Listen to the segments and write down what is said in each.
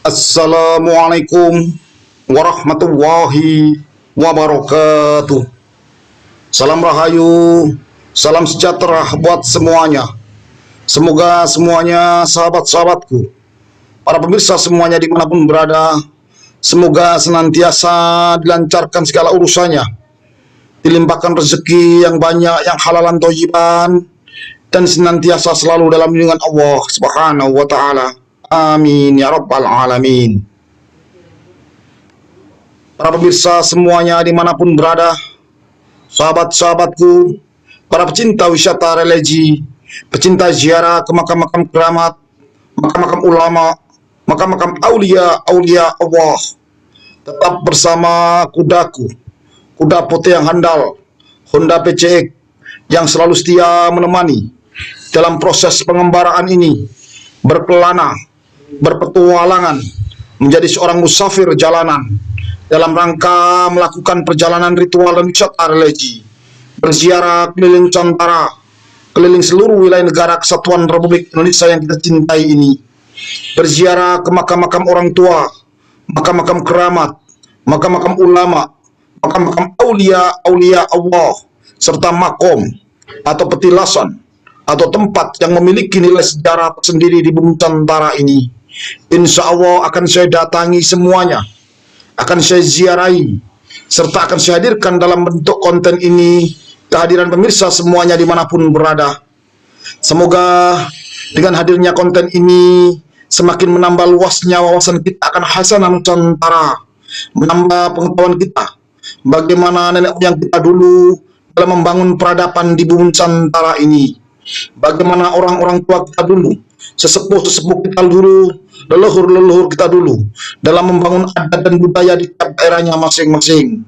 Assalamualaikum warahmatullahi wabarakatuh. Salam rahayu, salam sejahtera buat semuanya. Semoga semuanya sahabat-sahabatku, para pemirsa semuanya dimanapun berada, semoga senantiasa dilancarkan segala urusannya, dilimpahkan rezeki yang banyak, yang halalan thayyiban, dan senantiasa selalu dalam lindungan Allah Subhanahu wa Ta'ala. Amin ya Rabbal Alamin. Para pemirsa semuanya dimanapun berada, sahabat-sahabatku, para pecinta wisata religi, pecinta ziarah ke makam-makam keramat, makam-makam ulama, makam-makam aulia Allah, tetap bersama kudaku, kuda putih yang handal, Honda PCX, yang selalu setia menemani dalam proses pengembaraan ini, berkelana, berpetualangan, menjadi seorang musafir jalanan dalam rangka melakukan perjalanan ritual dan wisata religi, berziarah keliling Nusantara, keliling seluruh wilayah negara kesatuan Republik Indonesia yang kita cintai ini, berziarah ke makam-makam orang tua, makam-makam keramat, makam-makam ulama, makam-makam aulia Allah, serta makom atau petilasan atau tempat yang memiliki nilai sejarah tersendiri di bumi Nusantara ini. Insya Allah akan saya datangi semuanya, akan saya ziarahi, serta akan saya hadirkan dalam bentuk konten ini kehadiran pemirsa semuanya dimanapun berada. Semoga dengan hadirnya konten ini semakin menambah luasnya wawasan kita akan Hasanah Nusantara, menambah pengetahuan kita bagaimana nenek moyang kita dulu dalam membangun peradaban di bumi Nusantara ini, bagaimana orang-orang tua kita dulu, sesepuh-sesepuh kita dulu, leluhur-leluhur kita dulu dalam membangun adat dan budaya di tiap daerahnya masing-masing,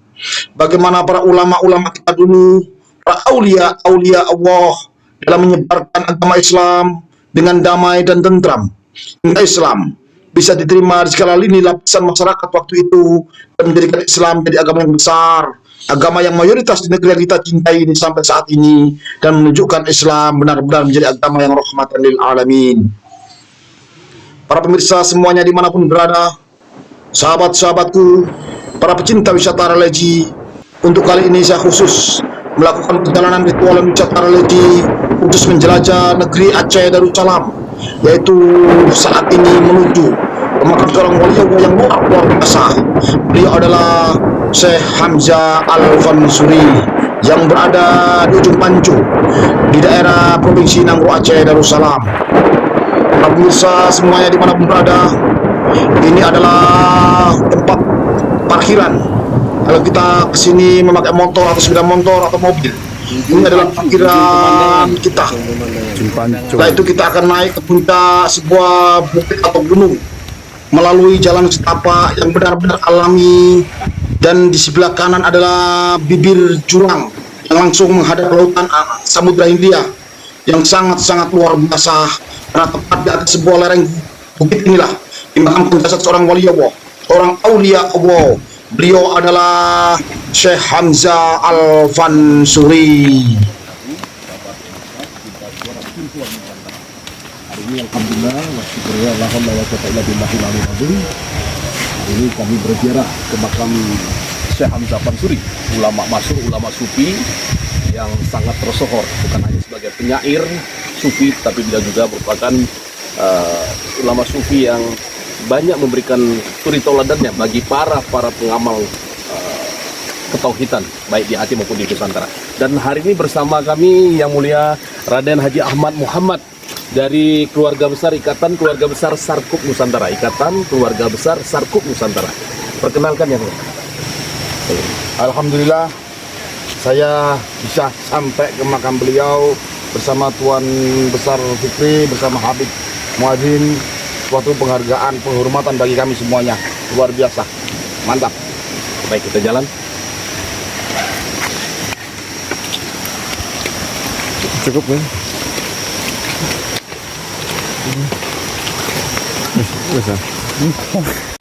bagaimana para ulama-ulama kita dulu, para aulia Allah dalam menyebarkan agama Islam dengan damai dan tentram, hingga Islam bisa diterima di segala lini lapisan masyarakat waktu itu dan menjadikan Islam menjadi agama yang besar, agama yang mayoritas di negeri yang kita cintai ini sampai saat ini, dan menunjukkan Islam benar-benar menjadi agama yang rahmatan lil alamin. Para pemirsa semuanya dimanapun berada, sahabat-sahabatku, para pecinta wisata religi, untuk kali ini saya khusus melakukan perjalanan ritual dan wisata religi khusus menjelajah negeri Aceh Darussalam, yaitu saat ini menuju ke makam seorang wali Allah yang luar biasa. Beliau adalah Syekh Hamzah Al-Fansuri yang berada di ujung Pancu di daerah Provinsi Nangro Aceh Darussalam. Para pemirsa semuanya dimanapun berada, ini adalah tempat parkiran. Kalau kita kesini memakai motor atau sepeda motor atau mobil, ini adalah parkiran kita. Setelah itu kita akan naik ke puncak sebuah bukit atau gunung melalui jalan setapak yang benar-benar alami, dan di sebelah kanan adalah bibir jurang yang langsung menghadap lautan Samudra Hindia yang sangat-sangat luar biasa. Karena tepat di atas sebuah lereng bukit inilah dimakamkan jasad seorang wali Allah, orang aulia Allah. Beliau adalah Syekh Hamzah Al-Fansuri. Hari ini alhamdulillah hari ini kami berziarah ke makam Syekh Hamzah Fansuri, ulama masyhur, ulama sufi yang sangat tersohor, bukan hanya sebagai penyair sufi, tapi dia juga merupakan ulama sufi yang banyak memberikan suri tauladannya bagi para pengamal ketauhidan baik di Aceh maupun di Nusantara. Dan hari ini bersama kami yang mulia Raden Haji Ahmad Muhammad dari keluarga besar Ikatan Keluarga Besar Sarkup Nusantara, Ikatan Keluarga Besar Sarkup Nusantara. Perkenalkan ya, Bro. Alhamdulillah saya bisa sampai ke makam beliau bersama Tuan Besar Fikri, bersama Habib Muadzin. Suatu penghargaan, penghormatan bagi kami semuanya, luar biasa, mantap. Baik, kita jalan. Cukup ya. Bisa.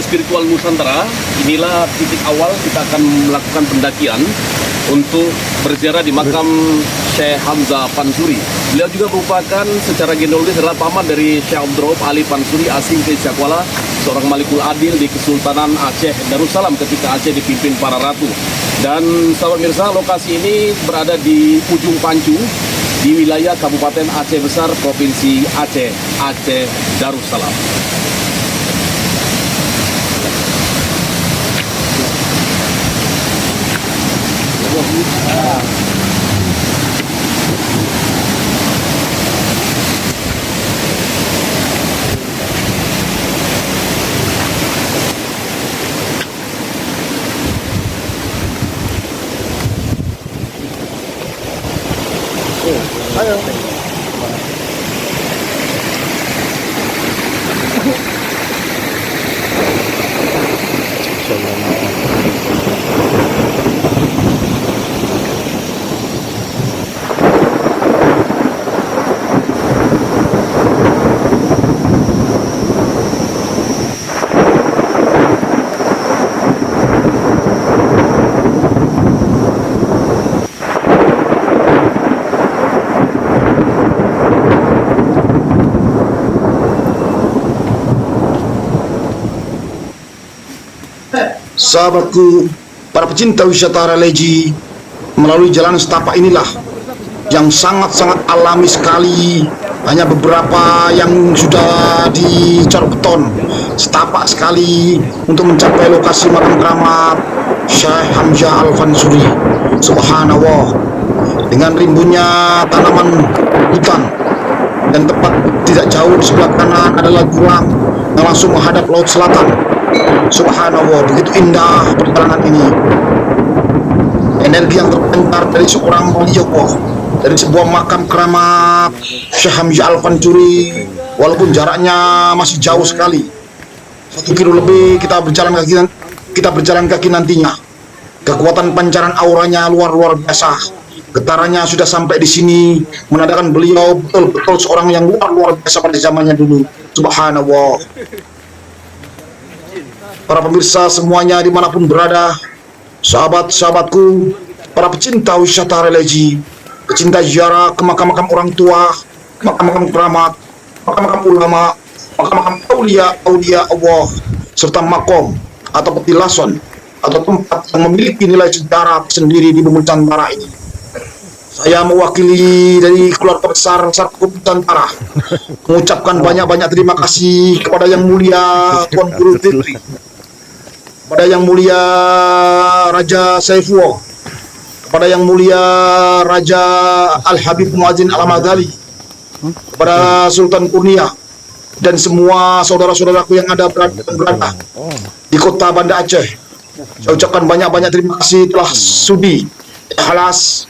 Spiritual Nusantara, inilah titik awal kita akan melakukan pendakian untuk berziarah di makam Syekh Hamzah Fansuri. Beliau juga merupakan secara genealogis adalah paman dari Syekh Abdurrauf Ali Fansuri asing ke Syakwala, seorang Malikul Adil di Kesultanan Aceh Darussalam ketika Aceh dipimpin para ratu. Dan sahabat pemirsa, lokasi ini berada di ujung Pancu di wilayah Kabupaten Aceh Besar, Provinsi Aceh, Aceh Darussalam. Sahabatku, para pecinta wisata religi, melalui jalan setapak inilah yang sangat-sangat alami sekali. Hanya beberapa yang sudah dicat beton, setapak sekali untuk mencapai lokasi makam keramat Syekh Hamzah Al-Fansuri. Subhanallah, dengan rimbunnya tanaman hutan, dan tepat tidak jauh di sebelah kanan adalah jurang yang langsung menghadap laut selatan. Subhanallah, begitu indah perjalanan ini. Energi yang terpancar dari seorang wali Allah, dari sebuah makam keramat Syekh Hamzah Al-Fansuri, walaupun jaraknya masih jauh sekali, 1 kilo lebih kita berjalan kaki nantinya. Kekuatan pancaran auranya luar biasa. Getarannya sudah sampai di sini, menandakan beliau betul-betul seorang yang luar biasa pada zamannya dulu. Subhanallah. Para pemirsa semuanya dimanapun berada, sahabat-sahabatku, para pecinta wisata religi, pecinta ziarah ke makam-makam orang tua, makam-makam keramat, makam-makam ulama, makam-makam aulia Allah, serta makom atau petilasan atau tempat yang memiliki nilai sejarah sendiri di bumi Nusantara ini. Saya mewakili dari keluarga besar Sarkup Nusantara mengucapkan banyak-banyak terima kasih kepada Yang Mulia Tuan Guru Fitri, kepada Yang Mulia Raja Saifullah, kepada Yang Mulia Raja Al-Habib Muazzin Al-Madali, kepada Sultan Kurnia, dan semua saudara-saudaraku yang ada berada di kota Banda Aceh. Saya ucapkan banyak-banyak terima kasih telah sudi ikhlas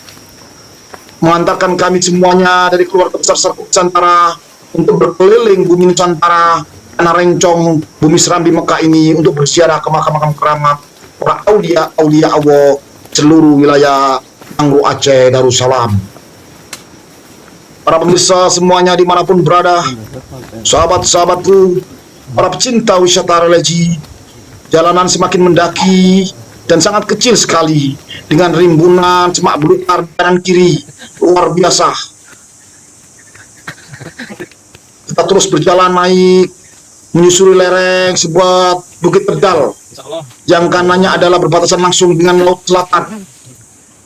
mengantarkan kami semuanya dari keluarga besar Sarkup Nusantara untuk berkeliling bumi Nusantara, tanah rencong bumi Serambi Mekah ini, untuk berziarah ke makam-makam keramat para aulia Allah seluruh wilayah Angro Aceh Darussalam. Para pemirsa semuanya dimanapun berada, sahabat-sahabatku, para pecinta wisata religi, jalanan semakin mendaki dan sangat kecil sekali dengan rimbunan semak belukar kanan kiri luar biasa. Kita terus berjalan naik menyusuri lereng sebuah bukit pedal yang kanannya adalah berbatasan langsung dengan laut selatan,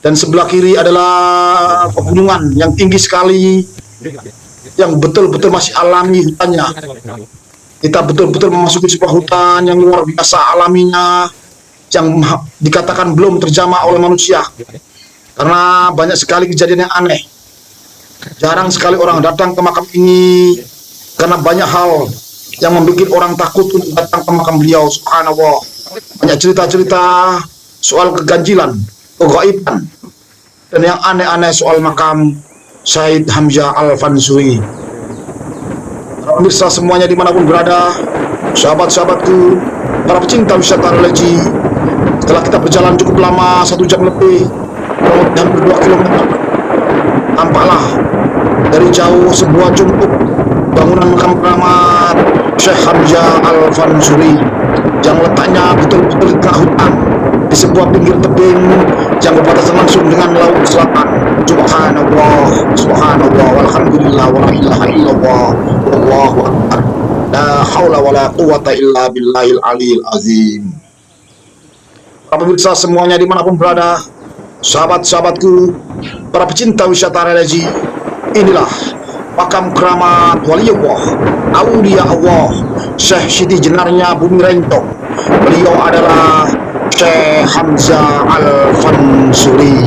dan sebelah kiri adalah pegunungan yang tinggi sekali yang betul-betul masih alami hutannya. Kita betul-betul memasuki sebuah hutan yang luar biasa alaminya, yang dikatakan belum terjamah oleh manusia, karena banyak sekali kejadian yang aneh. Jarang sekali orang datang ke makam ini karena banyak hal yang membuat orang takut untuk datang ke makam beliau. Subhanallah, banyak cerita-cerita soal keganjilan, kegaiban, dan yang aneh-aneh soal makam Syekh Hamzah Al-Fansuri. Pemirsa semuanya dimanapun berada, sahabat-sahabatku, para pecinta wisata religi, setelah kita berjalan cukup lama, 1 jam lebih, hampir 2 kilometer, tampaklah dari jauh sebuah jumpuk bangunan makam keramat Syekh Hamzah Al-Fansuri yang letaknya betul-betul di tengah hutan, di sebuah pinggir tebing yang berbatasan langsung dengan laut selatan. Subhanallah, subhanallah, walhamdulillah, wa la ilaha illallah, wallahu akbar, la La haula wala quwata illa billahil aliyil azim. Para pemirsa semuanya dimanapun berada, sahabat-sahabatku, para pecinta wisata religi, inilah makam keramat waliullah, aulia Allah, Syekh Siti Jenarnya Bumi Rentong. Beliau adalah Syekh Hamzah Al-Fansuri.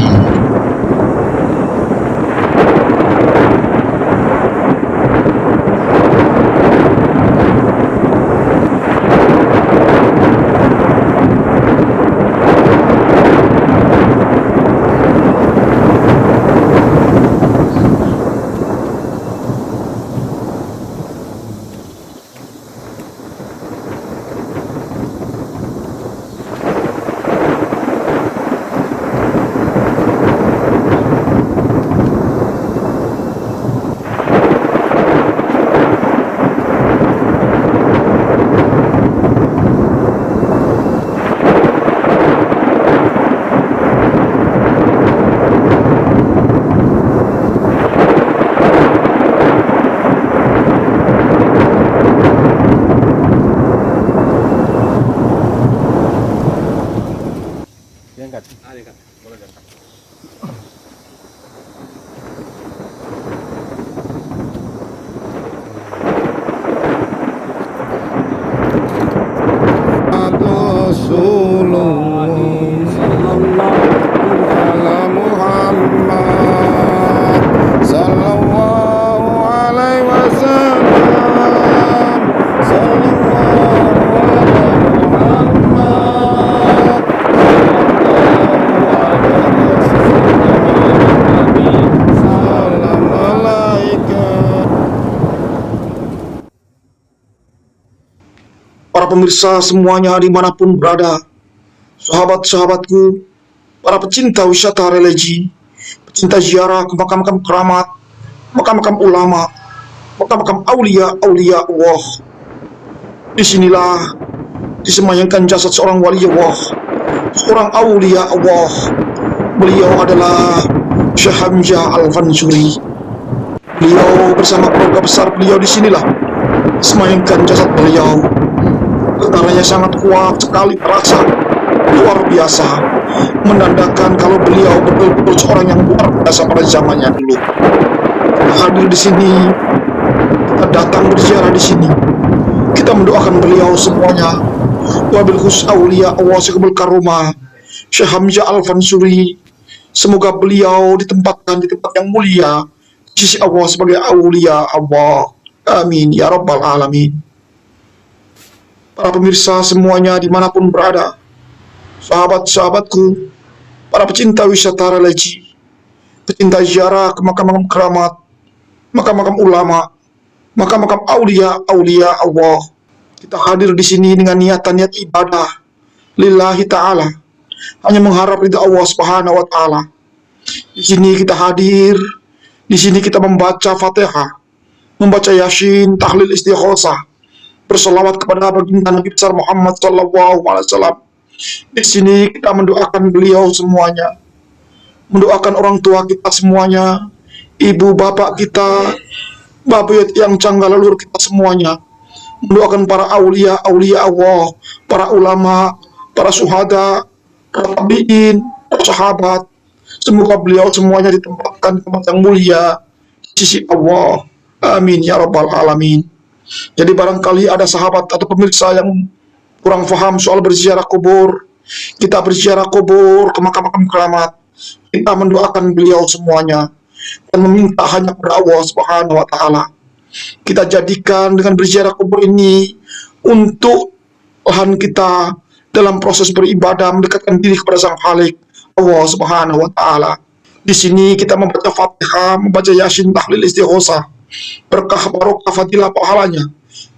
Para pemirsa semuanya dimanapun berada, sahabat-sahabatku, para pecinta wisata religi, pecinta ziarah ke makam-makam keramat, makam-makam ulama, makam-makam aulia Allah. Disinilah disemayamkan jasad seorang wali Allah, seorang aulia Allah. Beliau adalah Syekh Hamzah Al-Fansuri. Beliau bersama keluarga besar beliau disinilah disemayamkan jasad beliau. Getaranya sangat kuat sekali, terasa luar biasa, menandakan kalau beliau betul-betul seorang yang luar biasa pada zamannya dulu. Kita hadir di sini, kita datang berziarah di sini, kita mendoakan beliau semuanya. Wabil khusus aulia Allah sekabul karomah Syekh Hamzah Al-Fansuri, semoga beliau ditempatkan di tempat yang mulia di sisi Allah sebagai aulia Allah. Amin ya rabbal alamin. Para pemirsa semuanya dimanapun berada, sahabat-sahabatku, para pecinta wisata religi, pecinta ziarah ke makam-makam keramat, makam-makam ulama, makam-makam aulia Allah. Kita hadir di sini dengan niat ibadah lillahi ta'ala, hanya mengharap ridha Allah Subhanahu wa taala. Di sini kita hadir, di sini kita membaca Fatihah, membaca Yasin, tahlil istighosah, berselawat kepada baginda Nabi besar Muhammad sallallahu alaihi wasallam. Di sini kita mendoakan beliau semuanya, mendoakan orang tua kita semuanya, ibu bapak kita, bapak yang canggah leluhur kita semuanya, mendoakan para aulia Allah, para ulama, para syuhada, para tabiin, para sahabat. Semoga beliau semuanya ditempatkan di tempat yang mulia di sisi Allah. Amin ya rabbal alamin. Jadi barangkali ada sahabat atau pemirsa yang kurang paham soal berziarah kubur, kita berziarah kubur ke makam-makam keramat, kita mendoakan beliau semuanya dan meminta hanya kepada Allah Subhanahu wa taala. Kita jadikan dengan berziarah kubur ini untuk lahan kita dalam proses beribadah, mendekatkan diri kepada Sang Khalik Allah Subhanahu wa taala. Di sini kita membaca Fatihah, membaca Yasin, tahlil istighosah, berkah barokah fadilah pahalanya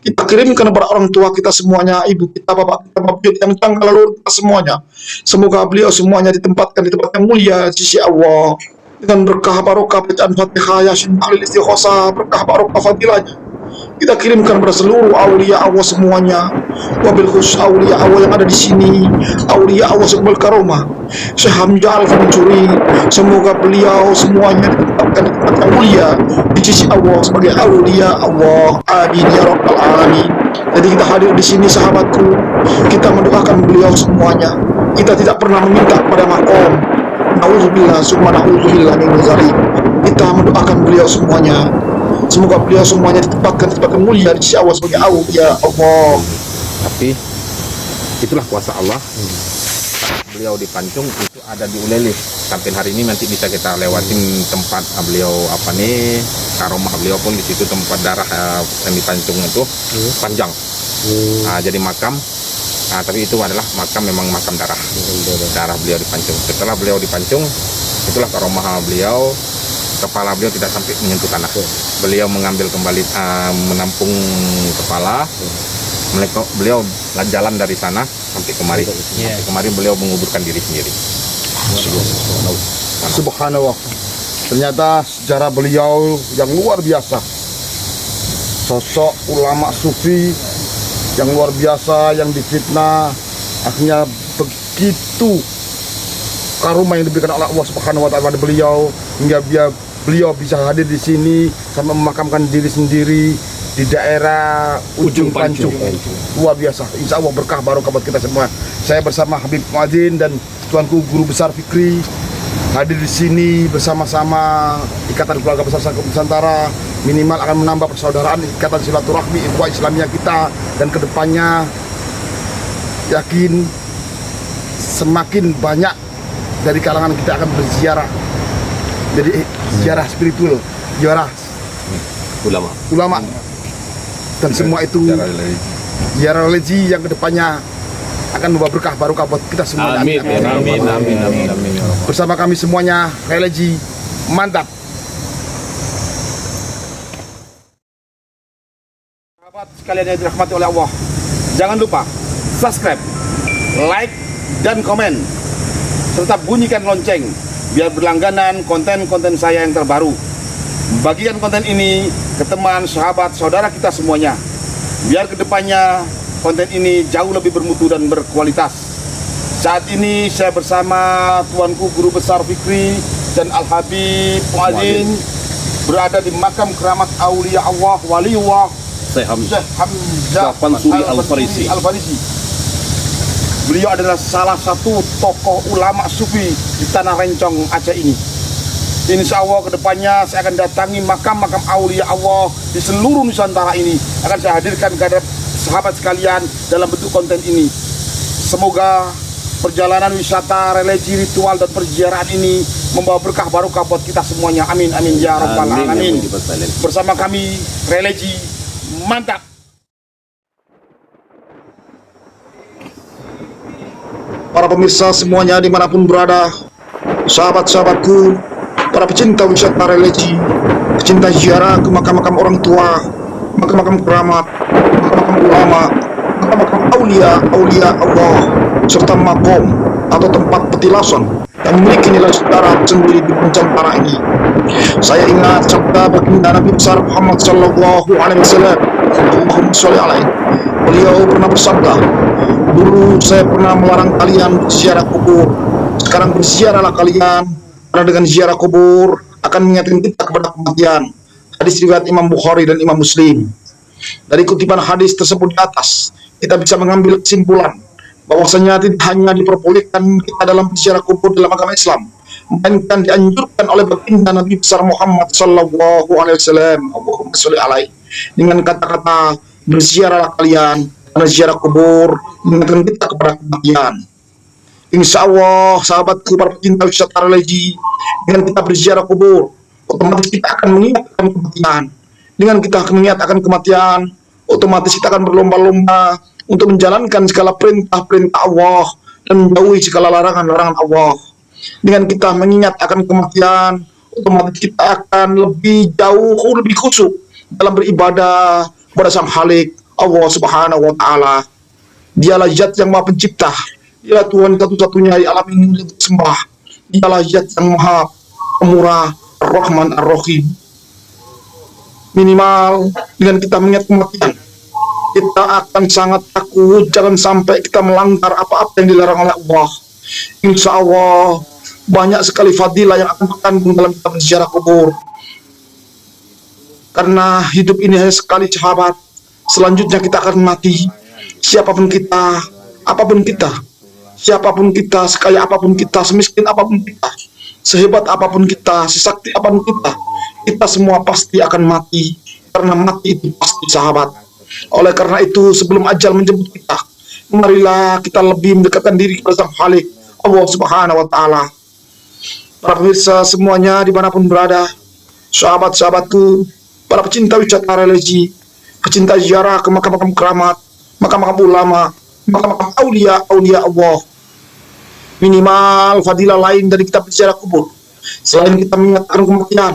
kita kirimkan kepada orang tua kita semuanya, ibu kita, bapak kita, bapak yang canggah leluhur kita semuanya. Semoga beliau semuanya ditempatkan di tempat yang mulia di sisi Allah dengan berkah barokah bacaan Fatihah, Yasin, tahlil istighosah, berkah barokah fadilahnya. kita kirimkan kepada seluruh aulia Allah semuanya, wabil khusus aulia Allah yang ada di sini, aulia Allah sekbal karomah Syekh Hamzah Al-Fansuri. Semoga beliau semuanya ditetapkan di tempat yang mulia di sisi Allah sebagai aulia Allah. Amin ya rabbal alamin. Jadi kita hadir di sini sahabatku, kita mendoakan beliau semuanya. Kita tidak pernah meminta pada makom. Nauzubillah summa nauzubillah min dzalik. Kita mendoakan beliau semuanya. Semoga beliau semuanya ditempatkan di tempat yang mulia di sisi Allah sebagai aulia Allah. Tapi itulah kuasa Allah. Beliau di Pancung itu ada di Ulele. Sampai hari ini nanti bisa kita lewatin tempat beliau karomah beliau pun di situ, tempat darah yang di Pancung itu panjang. Jadi makam. Tapi itu adalah makam, memang makam darah beliau di Pancung. Setelah beliau di Pancung, itulah karomah beliau. Kepala beliau tidak sampai menyentuh tanah. Beliau mengambil kembali, menampung kepala. Beliau jalan dari sana sampai kemari. Sampai kemari beliau menguburkan diri sendiri. Subhanallah. Ternyata sejarah beliau yang luar biasa. Sosok ulama sufi yang luar biasa, yang difitnah, akhirnya begitu karomah yang diberikan oleh Allah Subhanahu wa taala pada beliau, hingga beliau bisa hadir di sini sampai memakamkan diri sendiri di daerah ujung Pancung. Luar biasa. Insya Allah berkah barokah buat kita semua. Saya bersama Habib Muadzin dan tuanku Guru Besar Fikri hadir di sini bersama-sama Ikatan Keluarga Besar Nusantara. Minimal akan menambah persaudaraan, ikatan silaturahmi, ikhwah Islamiyah kita, dan kedepannya yakin semakin banyak dari kalangan kita akan berziarah. Jadi ziarah spiritual, ziarah ulama, dan semua itu ziarah religi yang kedepannya akan membawa berkah barokah buat kita semua. Amin. Bersama kami semuanya, religi mantap. Sahabat sekalian yang dirahmati oleh Allah, jangan lupa subscribe, like, dan komen, serta bunyikan lonceng biar berlangganan konten-konten saya yang terbaru. Bagikan konten ini ke teman, sahabat, saudara kita semuanya, biar kedepannya konten ini jauh lebih bermutu dan berkualitas. Saat ini saya bersama tuanku Guru Besar Fikri dan Al-Habib Muadzin berada di makam keramat aulia Allah waliullah Syekh Hamzah Al-Farisi. Beliau adalah salah satu tokoh ulama sufi di tanah Rencong Aceh ini. Insya Allah kedepannya saya akan datangi makam-makam aulia Allah di seluruh Nusantara ini. Akan saya hadirkan kepada sahabat sekalian dalam bentuk konten ini. Semoga perjalanan wisata, religi, ritual, dan perziarahan ini membawa berkah barokah buat kita semuanya. Amin, amin, ya rabbal alamin. Bersama kami, religi mantap. Para pemirsa semuanya dimanapun berada, sahabat-sahabatku, para pecinta wisata religi, pecinta ziarah ke makam-makam orang tua, makam-makam keramat, makam-makam ulama, makam-makam aulia Allah, serta makom atau tempat petilasan yang memiliki nilai sejarah sendiri di Nusantara ini. Saya ingat sabda baginda Nabi besar Muhammad sallallahu alaihi wasallam, Allahumma sholli alaihi. Beliau pernah bersabda, dulu saya pernah melarang kalian berziarah kubur, sekarang berziarahlah kalian, karena dengan ziarah kubur akan mengingatkan kita kepada kematian. Hadis riwayat Imam Bukhari dan Imam Muslim. Dari kutipan hadis tersebut di atas, kita bisa mengambil kesimpulan bahwasanya tidak hanya diperbolehkan kita dalam berziarah kubur dalam agama Islam, melainkan dianjurkan oleh baginda Nabi besar Muhammad sallallahu alaihi wasallam, Allahumma sholli alaihi, dengan kata-kata berziarahlah kalian, karena ziarah kubur mengingatkan kita kepada kematian. Insya Allah, sahabatku para pecinta wisata religi, dengan kita berziarah kubur, otomatis kita akan mengingatkan kematian. Dengan kita mengingatkan kematian, otomatis kita akan berlomba-lomba untuk menjalankan segala perintah-perintah Allah dan menjauhi segala larangan-larangan Allah. Dengan kita mengingat akan kematian, otomatis kita akan lebih jauh, lebih khusyuk dalam beribadah kepada Sang Khalik Allah Subhanahu wa taala. Dialah zat yang Maha Pencipta, dialah Tuhan satu-satunya di alam ini untuk sembah. Dialah zat yang Maha Pemurah, Ar-Rahman, Ar-Rahim. Minimal dengan kita mengingat kematian, kita akan sangat takut jangan sampai kita melanggar apa-apa yang dilarang oleh Allah. Insya Allah banyak sekali fadilah yang akan terkandung dalam kitab sejarah kubur. Karena hidup ini hanya sekali, sahabat. Selanjutnya kita akan mati. Siapapun kita, apapun kita, siapapun kita, sekaya apapun kita, semiskin apapun kita, sehebat apapun kita, sesakti apapun kita semua pasti akan mati. Karena mati itu pasti, sahabat. Oleh karena itu, sebelum ajal menjemput kita, marilah kita lebih mendekatkan diri kepada Sang Khalik, Allah Subhanahu wa Ta'ala. Para pemirsa semuanya dimanapun berada, sahabat-sahabatku, para pecinta wisata religi, pecinta ziarah ke makam-makam keramat, makam-makam ulama, makam-makam aulia Allah. Minimal fadilah lain dari kitab ziarah kubur, selain kita mengingatkan kematian,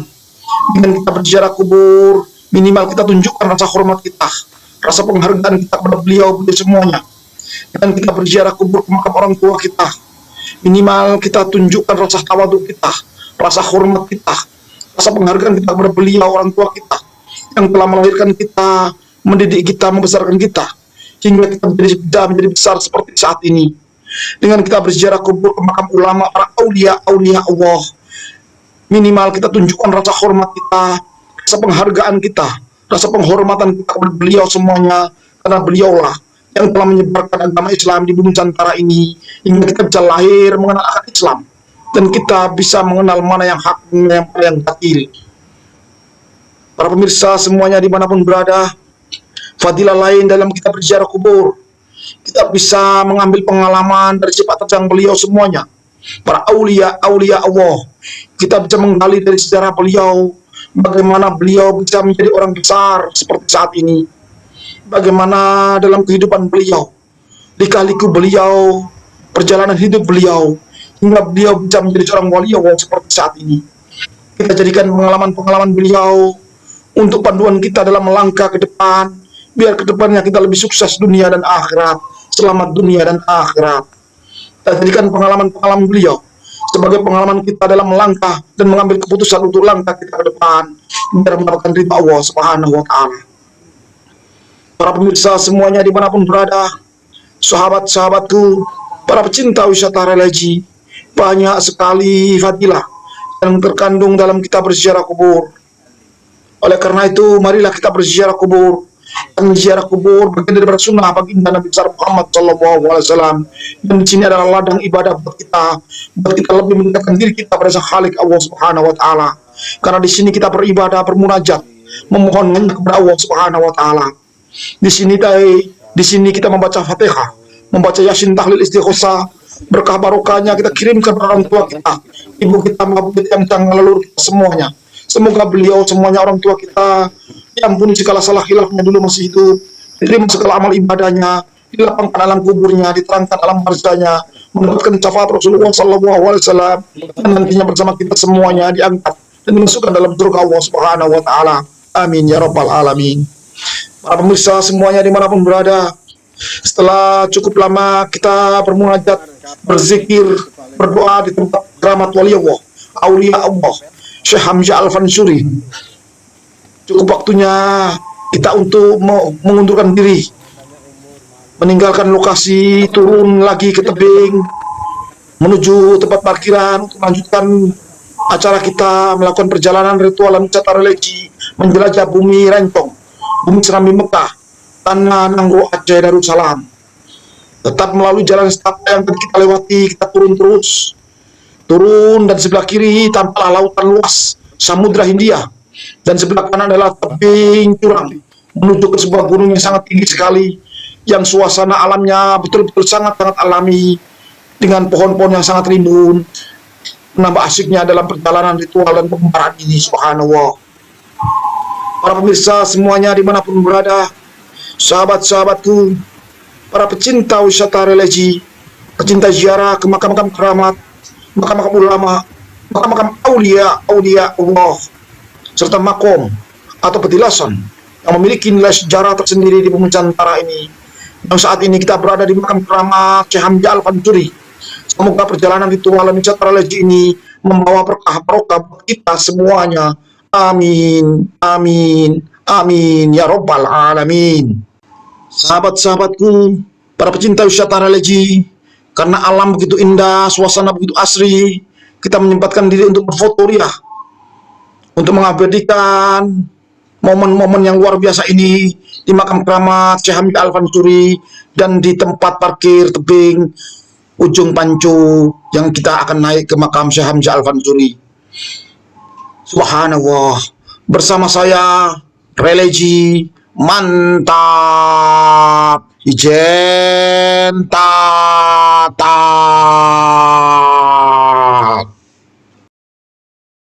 dengan kita berziarah kubur, minimal kita tunjukkan rasa hormat kita, rasa penghargaan kita kepada beliau semuanya. Dan kita berziarah kubur ke makam orang tua kita, minimal kita tunjukkan rasa tawadu kita, rasa hormat kita, rasa penghargaan kita kepada beliau orang tua kita yang telah melahirkan kita, mendidik kita, membesarkan kita hingga kita menjadi besar seperti saat ini. Dengan kita berziarah kubur ke makam ulama, para aulia Allah, minimal kita tunjukkan rasa hormat kita, rasa penghargaan kita, rasa penghormatan kita kepada beliau semuanya, karena beliaulah yang telah menyebarkan agama Islam di bumi Nusantara ini hingga kita bisa lahir mengenal akar Islam dan kita bisa mengenal mana yang hak dan yang batil. Para pemirsa semuanya dimanapun berada, fadilah lain dalam kita berziarah kubur, kita bisa mengambil pengalaman dari sifat terjang beliau semuanya, para aulia Allah. Kita bisa menggali dari sejarah beliau, bagaimana beliau bisa menjadi orang besar seperti saat ini, bagaimana dalam kehidupan beliau, lika-liku beliau, perjalanan hidup beliau, hingga beliau bisa menjadi seorang wali Allah seperti saat ini. Kita jadikan pengalaman-pengalaman beliau untuk panduan kita dalam melangkah ke depan, biar ke depannya kita lebih sukses dunia dan akhirat, selamat dunia dan akhirat. Kita jadikan pengalaman-pengalaman beliau sebagai pengalaman kita dalam melangkah dan mengambil keputusan untuk langkah kita ke depan, biar mendapatkan ridha Allah Subhanahu wa Ta'ala. Para pemirsa semuanya dimanapun berada, sahabat-sahabatku, para pecinta wisata religi, banyak sekali fadilah yang terkandung dalam kitab berziarah kubur. Oleh karena itu, marilah kita berziarah kubur. Dan ziarah kubur bagian dari sunnah baginda Nabi besar Muhammad SAW. Dan di sini adalah ladang ibadah buat kita lebih mendekatkan diri kita pada Sang Khalik Allah Subhanahu wa Ta'ala. Karena di sini kita beribadah, bermunajat, memohon kepada Allah Subhanahu wa Ta'ala. Di sini kita membaca Fatihah, membaca Yasin, tahlil, istighosah, berkah barokahnya kita kirimkan kepada orang tua kita, ibu kita, maupun yang leluhur kita semuanya. Semoga beliau semuanya orang tua kita diampuni segala salah khilafnya dulu masih hidup, diterima segala amal ibadahnya, dilapangkan alam kuburnya, diterangkan alam barzahnya, mendapatkan syafaat Rasulullah SAW, dan nantinya bersama kita semuanya diangkat dan dimasukkan dalam surga Allah Subhanahu wa Ta'ala. Amin ya rabbal alamin. Para pemirsa semuanya dimanapun berada, setelah cukup lama kita bermunajat, berzikir, berdoa di tempat keramat wali Allah, aulia Allah, Syekh Hamzah Al-Fansuri, cukup waktunya kita untuk mengundurkan diri, meninggalkan lokasi, turun lagi ke tebing, menuju tempat parkiran untuk melanjutkan acara kita, melakukan perjalanan ritual dan wisata religi, menjelajah bumi Rencong, bumi Serambi Mekah, tanah Nangro Aceh Darussalam. Tetap melalui jalan setapak yang kita lewati, kita turun terus. Turun dan sebelah kiri tampaklah lautan luas, Samudra Hindia. Dan sebelah kanan adalah tebing curam menuju ke sebuah gunung yang sangat tinggi sekali, yang suasana alamnya betul-betul sangat-sangat alami, dengan pohon-pohon yang sangat rimbun. Menambah asyiknya dalam perjalanan ritual dan pembaraan ini, subhanallah. Para pemirsa semuanya dimanapun berada, sahabat-sahabatku, para pecinta wisata religi, pecinta ziarah ke makam-makam keramat, makam-makam ulama, makam-makam aulia Allah, serta makom atau petilasan yang memiliki nilai sejarah tersendiri di bumi Nusantara ini. Yang saat ini kita berada di makam keramat Syekh Hamzah Al-Fansuri. Semoga perjalanan ritual dan wisata religi ini membawa berkah barokah buat kita semuanya. Amin, amin, Amin ya Rabbal Alamin. Sahabat-sahabatku, para pecinta wisata religi, karena alam begitu indah, suasana begitu asri, kita menyempatkan diri untuk berfoto ria, untuk mengabadikan momen-momen yang luar biasa ini di makam keramat Syekh Hamzah Al-Fansuri dan di tempat parkir tebing ujung Pancu yang kita akan naik ke makam Syekh Hamzah Al-Fansuri. Subhanallah, bersama saya religi mantap, ijen tata.